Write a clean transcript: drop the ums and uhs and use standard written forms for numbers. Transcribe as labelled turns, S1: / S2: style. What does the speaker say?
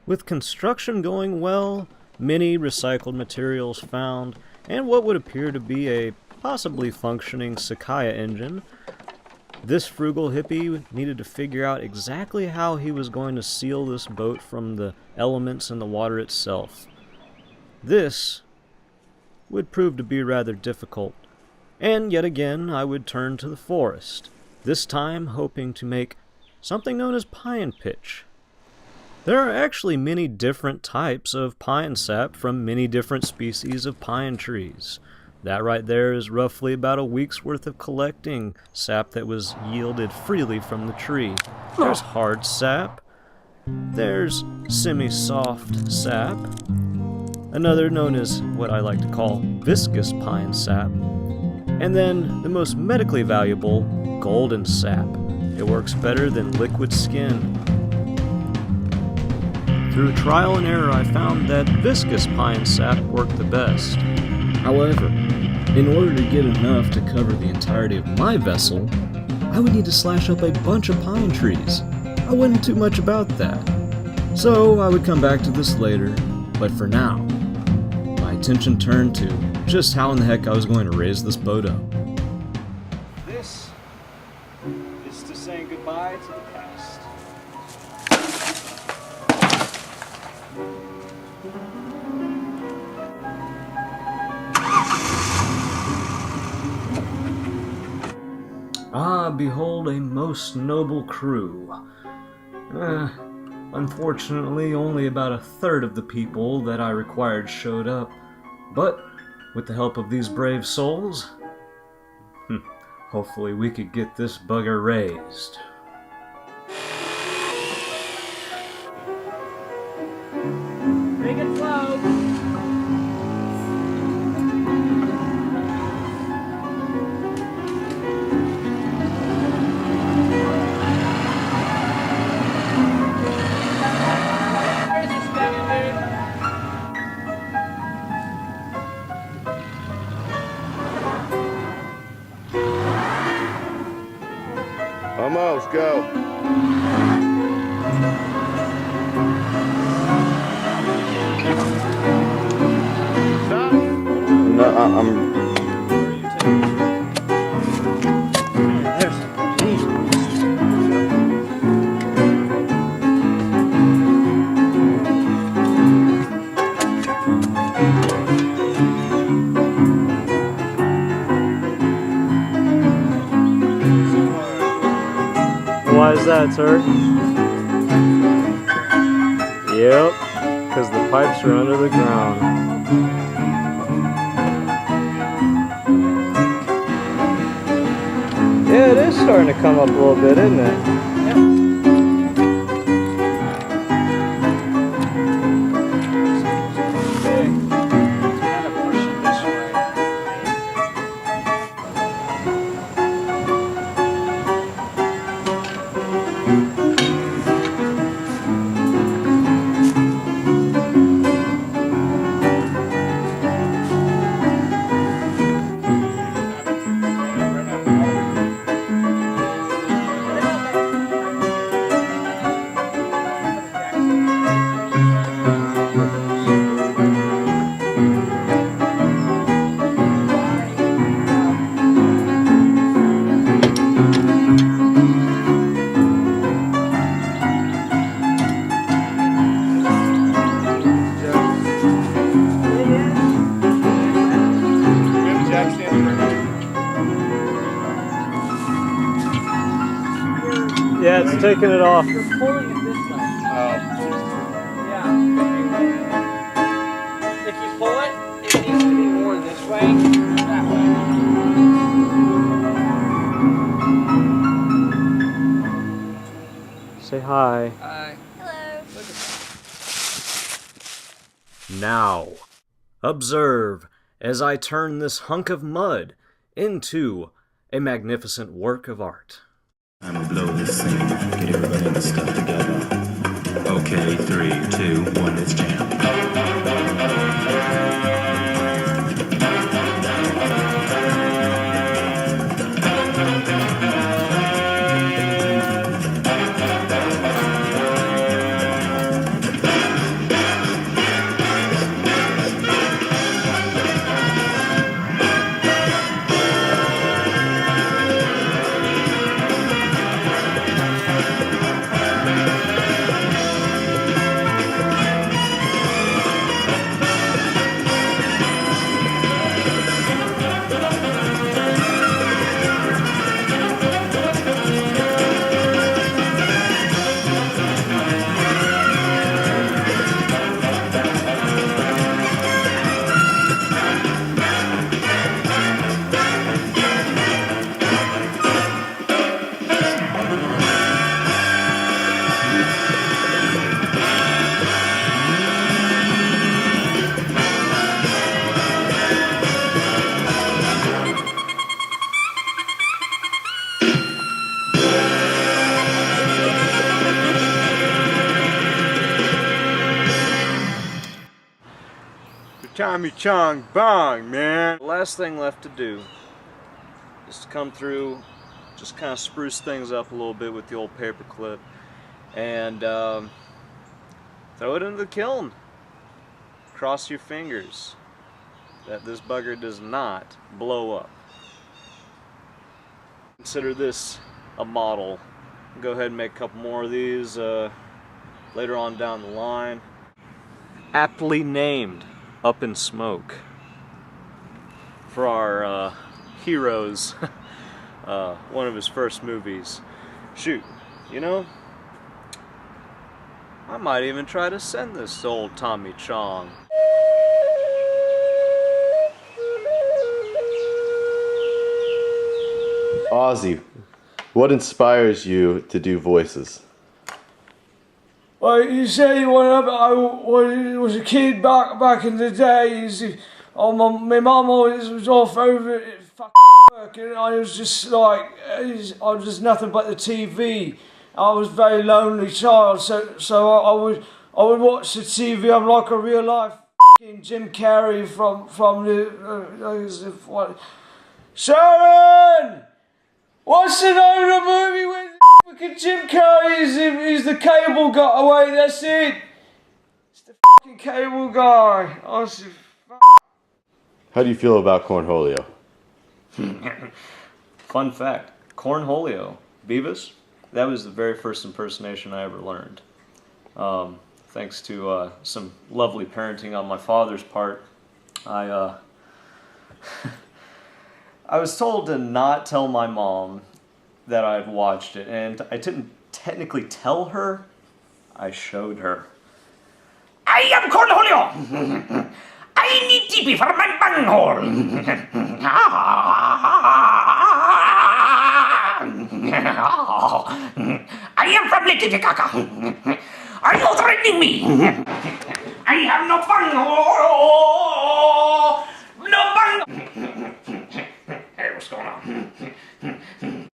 S1: With construction going well, many recycled materials found, and what would appear to be a possibly functioning Sakaya engine, this frugal hippie needed to figure out exactly how he was going to seal this boat from the elements and the water itself. This would prove to be rather difficult, and yet again I would turn to the forest, this time hoping to make something known as pine pitch. There are actually many different types of pine sap from many different species of pine trees. That right there is roughly about a week's worth of collecting sap that was yielded freely from the tree. There's hard sap, there's semi-soft sap, another known as what I like to call viscous pine sap, and then the most medically valuable, golden sap. It works better than liquid skin. Through trial and error, I found that viscous pine sap worked the best. However, in order to get enough to cover the entirety of my vessel, I would need to slash up a bunch of pine trees. I wasn't too much about that. So I would come back to this later, but for now, my attention turned to just how in the heck I was going to raise this boat up. This is to saying goodbye to the past. Ah, behold a most noble crew. Unfortunately, only about a third of the people that I required showed up, but with the help of these brave souls, hopefully we could get this bugger raised.
S2: Make it flow!
S3: Almost, go. Stop. No, I'm...
S1: Why is that, sir? Yep, because the pipes are under the ground. Yeah, it is starting to come up a little bit, isn't it? Yeah, it's taking it off.
S2: You're pulling it this way. Yeah. If you pull it, it needs to be more this way, that way.
S1: Say hi.
S2: Hi.
S4: Hello.
S1: Now, observe as I turn this hunk of mud into a magnificent work of art.
S4: I'm gonna blow this scene, get everybody in the stuff together. Okay, 3, 2, 1, let's jam.
S3: Tommy Chong Bong, man.
S1: Last thing left to do is to come through, just kind of spruce things up a little bit with the old paper clip, and throw it into the kiln. Cross your fingers that this bugger does not blow up. Consider this a model. Go ahead and make a couple more of these later on down the line. Aptly named Up in Smoke for our heroes. One of his first movies. Shoot, you know, I might even try to send this to old Tommy Chong.
S3: Ozzy, what inspires you to do voices?
S5: Well, you say when I was a kid back in the day, my mum always was off over at work, and I was just like, I was just nothing but the TV. I was a very lonely child, so I would watch the TV. I'm like a real life Jim Carrey from the Sharon. What's the name of the movie with fucking Jim Carrey? He's the cable guy. Oh, wait, that's it. It's the fucking cable guy.
S3: How do you feel about cornholio?
S1: Fun fact, cornholio, Beavis, that was the very first impersonation I ever learned. Thanks to some lovely parenting on my father's part, I was told to not tell my mom that I had watched it, and I didn't technically tell her, I showed her.
S6: I am Cornholio. I need TP for my bunghole. I am from Lake Titicaca. Are you threatening me? I have no bunghole. No bunghole. Hey, what's going on?